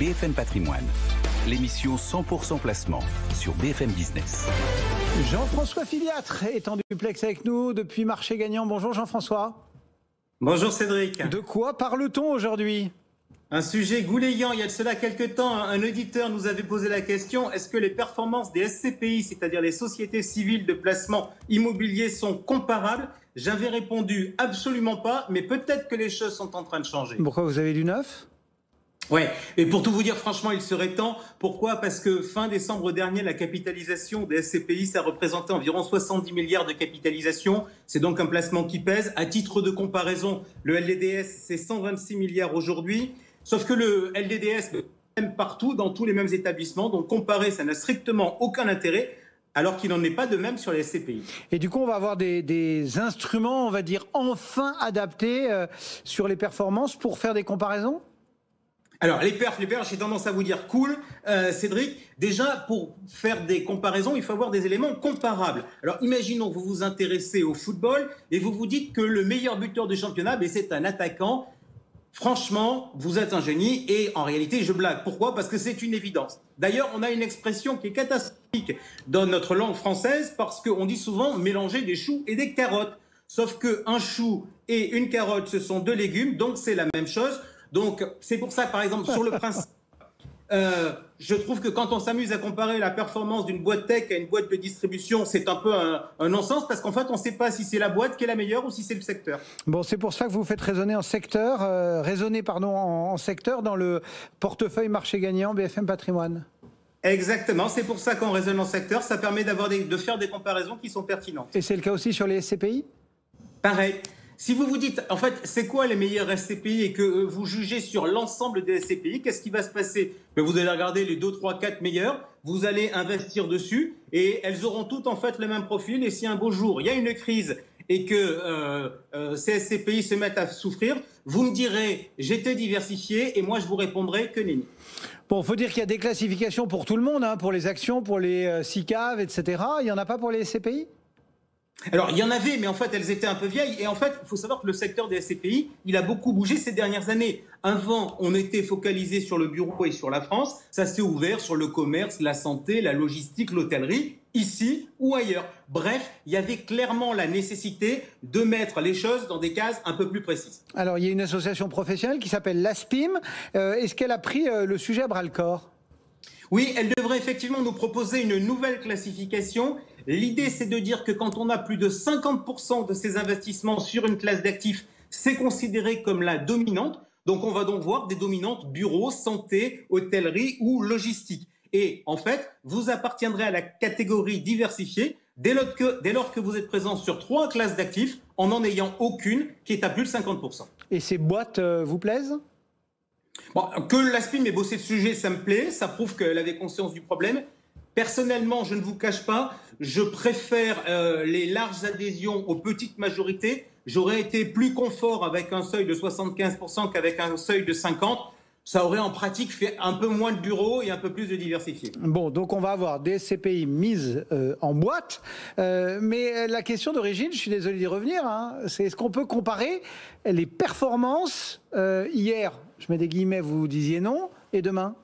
BFM Patrimoine, l'émission 100% placement sur BFM Business. Jean-François Filiatre est en duplex avec nous depuis Marché Gagnant. Bonjour Jean-François. Bonjour Cédric. De quoi parle-t-on aujourd'hui ? Un sujet goulayant. Il y a de cela quelques temps, un auditeur nous avait posé la question: est-ce que les performances des SCPI, c'est-à-dire les sociétés civiles de placement immobilier, sont comparables? J'avais répondu absolument pas, mais peut-être que les choses sont en train de changer. Pourquoi, vous avez du neuf ? Ouais, et pour tout vous dire, franchement, il serait temps. Pourquoi ? Parce que fin décembre dernier, la capitalisation des SCPI, ça représentait environ 70 milliards de capitalisation. C'est donc un placement qui pèse. À titre de comparaison, le LDDS, c'est 126 milliards aujourd'hui. Sauf que le LDDS, même partout, dans tous les mêmes établissements, donc comparer, ça n'a strictement aucun intérêt, alors qu'il n'en est pas de même sur les SCPI. Et du coup, on va avoir des instruments, on va dire, enfin adaptés sur les performances pour faire des comparaisons ? Alors, les perfs, j'ai tendance à vous dire cool, Cédric. Déjà, pour faire des comparaisons, il faut avoir des éléments comparables. Alors, imaginons que vous vous intéressez au football et vous vous dites que le meilleur buteur du championnat, c'est un attaquant. Franchement, vous êtes un génie et en réalité, je blague. Pourquoi ? Parce que c'est une évidence. D'ailleurs, on a une expression qui est catastrophique dans notre langue française parce qu'on dit souvent mélanger des choux et des carottes. Sauf qu'un chou et une carotte, ce sont deux légumes, donc c'est la même chose. Donc, c'est pour ça, par exemple, sur le principe, je trouve que quand on s'amuse à comparer la performance d'une boîte tech à une boîte de distribution, c'est un peu un non-sens parce qu'en fait, on ne sait pas si c'est la boîte qui est la meilleure ou si c'est le secteur. Bon, c'est pour ça que vous faites raisonner en secteur, en secteur dans le portefeuille Marché Gagnant BFM Patrimoine. Exactement, c'est pour ça qu'on raisonne en secteur. Ça permet de faire des comparaisons qui sont pertinentes. Et c'est le cas aussi sur les SCPI ? Pareil. Si vous vous dites, en fait, c'est quoi les meilleurs SCPI et que vous jugez sur l'ensemble des SCPI, qu'est-ce qui va se passer ? Vous allez regarder les 2, 3, 4 meilleurs, vous allez investir dessus et elles auront toutes en fait le même profil. Et si un beau jour, il y a une crise et que ces SCPI se mettent à souffrir, vous me direz, j'étais diversifié et moi je vous répondrai que nenni. Bon, il faut dire qu'il y a des classifications pour tout le monde, pour les actions, pour les SICAV, etc. Il n'y en a pas pour les SCPI ? Alors, il y en avait, mais en fait, elles étaient un peu vieilles. Et en fait, il faut savoir que le secteur des SCPI, il a beaucoup bougé ces dernières années. Avant, on était focalisé sur le bureau et sur la France. Ça s'est ouvert sur le commerce, la santé, la logistique, l'hôtellerie, ici ou ailleurs. Bref, il y avait clairement la nécessité de mettre les choses dans des cases un peu plus précises. Alors, il y a une association professionnelle qui s'appelle l'ASPIM. Est-ce qu'elle a pris le sujet à bras-le-corps ? Oui, elle devrait effectivement nous proposer une nouvelle classification. L'idée, c'est de dire que quand on a plus de 50% de ces investissements sur une classe d'actifs, c'est considéré comme la dominante. Donc, on va donc voir des dominantes bureaux, santé, hôtellerie ou logistique. Et en fait, vous appartiendrez à la catégorie diversifiée dès lors que vous êtes présent sur 3 classes d'actifs en n'en ayant aucune qui est à plus de 50%. Et ces boîtes vous plaisent ? Bon, que l'ASPIM ait bossé le sujet, ça me plaît. Ça prouve qu'elle avait conscience du problème. Personnellement, je ne vous cache pas, je préfère les larges adhésions aux petites majorités. J'aurais été plus confort avec un seuil de 75% qu'avec un seuil de 50%. Ça aurait en pratique fait un peu moins de bureaux et un peu plus de diversifié. Bon, donc on va avoir des SCPI mises en boîte. Mais la question d'origine, je suis désolé d'y revenir, c'est est-ce qu'on peut comparer les performances hier, je mets des guillemets, vous disiez non, et demain ?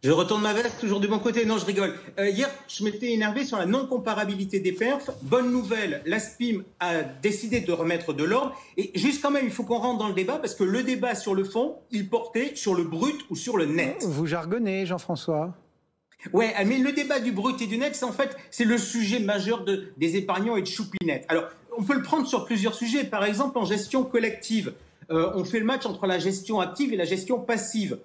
Je retourne ma veste, toujours du bon côté. Non, je rigole. Hier, je m'étais énervé sur la non-comparabilité des perfs. Bonne nouvelle, l'ASPIM a décidé de remettre de l'ordre. Et juste quand même, il faut qu'on rentre dans le débat parce que le débat sur le fond, il portait sur le brut ou sur le net. Vous jargonnez, Jean-François. Ouais, mais le débat du brut et du net, c'est le sujet majeur des épargnants et de Choupinette. Alors, on peut le prendre sur plusieurs sujets. Par exemple, en gestion collective, on fait le match entre la gestion active et la gestion passive.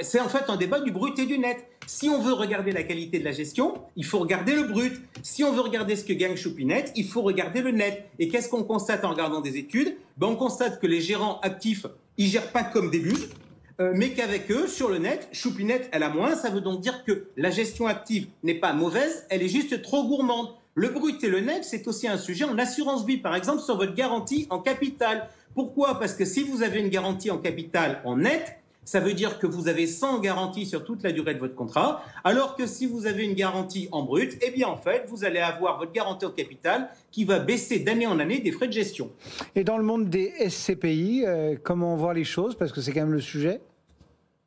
C'est en fait un débat du brut et du net. Si on veut regarder la qualité de la gestion, il faut regarder le brut. Si on veut regarder ce que gagne Choupinette, il faut regarder le net. Et qu'est-ce qu'on constate en regardant des études ? On constate que les gérants actifs, ils gèrent pas comme des buses, mais qu'avec eux, sur le net, Choupinette, elle a moins. Ça veut donc dire que la gestion active n'est pas mauvaise, elle est juste trop gourmande. Le brut et le net, c'est aussi un sujet en assurance vie, par exemple, sur votre garantie en capital. Pourquoi ? Parce que si vous avez une garantie en capital en net, ça veut dire que vous avez 100 garanties sur toute la durée de votre contrat, alors que si vous avez une garantie en brut, eh bien en fait, vous allez avoir votre garantie au capital qui va baisser d'année en année des frais de gestion. Et dans le monde des SCPI, comment on voit les choses ? Parce que c'est quand même le sujet.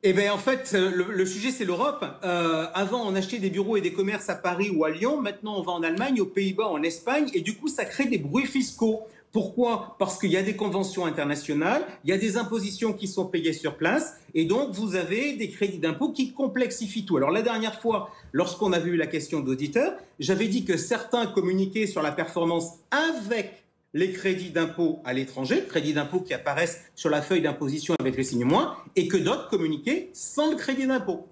Eh bien, en fait, le sujet, c'est l'Europe. Avant, on achetait des bureaux et des commerces à Paris ou à Lyon. Maintenant, on va en Allemagne, aux Pays-Bas, en Espagne. Et du coup, ça crée des bruits fiscaux. Pourquoi? Parce qu'il y a des conventions internationales, il y a des impositions qui sont payées sur place. Et donc, vous avez des crédits d'impôt qui complexifient tout. Alors, la dernière fois, lorsqu'on avait eu la question d'auditeurs, j'avais dit que certains communiquaient sur la performance avec les crédits d'impôt à l'étranger, crédits d'impôt qui apparaissent sur la feuille d'imposition avec le signe moins, et que d'autres communiquaient sans le crédit d'impôt.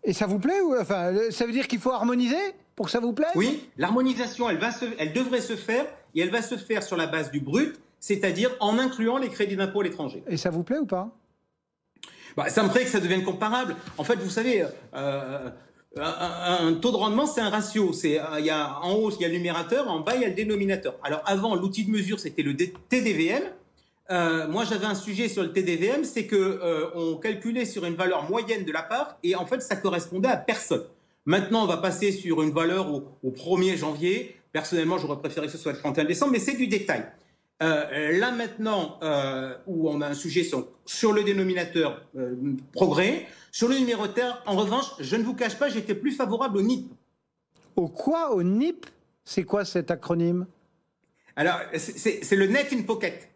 Et ça vous plaît ou, enfin, ça veut dire qu'il faut harmoniser pour que ça vous plaise? Oui, l'harmonisation, elle devrait se faire, et elle va se faire sur la base du brut, c'est-à-dire en incluant les crédits d'impôt à l'étranger. Et ça vous plaît ou pas? Ça me plaît que ça devienne comparable. En fait, vous savez, un taux de rendement, c'est un ratio. En haut, il y a le numérateur, en bas, il y a le dénominateur. Alors avant, l'outil de mesure, c'était le TDVM. Moi, j'avais un sujet sur le TDVM, c'est qu'on calculait sur une valeur moyenne de la part, et en fait, ça correspondait à personne. Maintenant, on va passer sur une valeur au 1er janvier. Personnellement, j'aurais préféré que ce soit le 31 décembre, mais c'est du détail. Là maintenant, où on a un sujet sur le dénominateur progrès, sur le numérateur, en revanche, je ne vous cache pas, j'étais plus favorable au NIP. Au quoi? Au NIP? C'est quoi cet acronyme? Alors, c'est le Net in Pocket.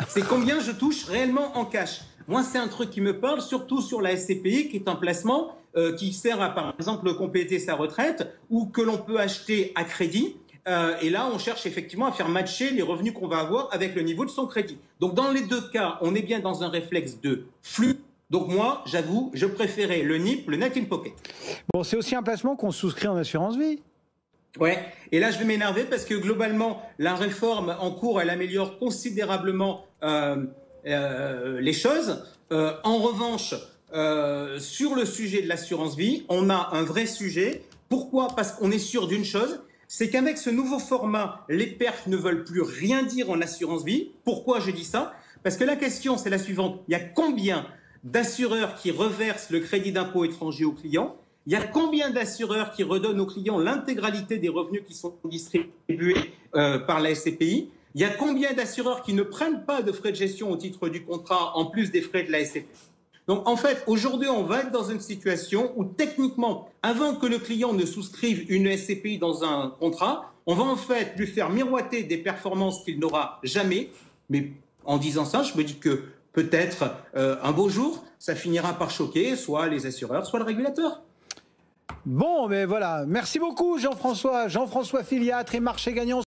C'est combien je touche réellement en cash. Moi, c'est un truc qui me parle, surtout sur la SCPI, qui est un placement qui sert à, par exemple, compléter sa retraite ou que l'on peut acheter à crédit. Et là, on cherche effectivement à faire matcher les revenus qu'on va avoir avec le niveau de son crédit. Donc, dans les deux cas, on est bien dans un réflexe de flux. Donc, moi, j'avoue, je préférais le NIP, le Net in Pocket. Bon, c'est aussi un placement qu'on souscrit en assurance vie. Ouais, et là, je vais m'énerver parce que globalement, la réforme en cours, elle améliore considérablement les choses. En revanche, sur le sujet de l'assurance vie, on a un vrai sujet. Pourquoi? Parce qu'on est sûr d'une chose, c'est qu'avec ce nouveau format, les perfs ne veulent plus rien dire en assurance vie. Pourquoi je dis ça? Parce que la question, c'est la suivante. Il y a combien d'assureurs qui reversent le crédit d'impôt étranger aux clients? Il y a combien d'assureurs qui redonnent aux clients l'intégralité des revenus qui sont distribués par la SCPI? Il y a combien d'assureurs qui ne prennent pas de frais de gestion au titre du contrat en plus des frais de la SCPI? Donc en fait, aujourd'hui, on va être dans une situation où techniquement, avant que le client ne souscrive une SCPI dans un contrat, on va en fait lui faire miroiter des performances qu'il n'aura jamais. Mais en disant ça, je me dis que peut-être un beau jour, ça finira par choquer soit les assureurs, soit le régulateur. Bon, mais voilà. Merci beaucoup, Jean-François. Jean-François Filiatre et Marché Gagnant.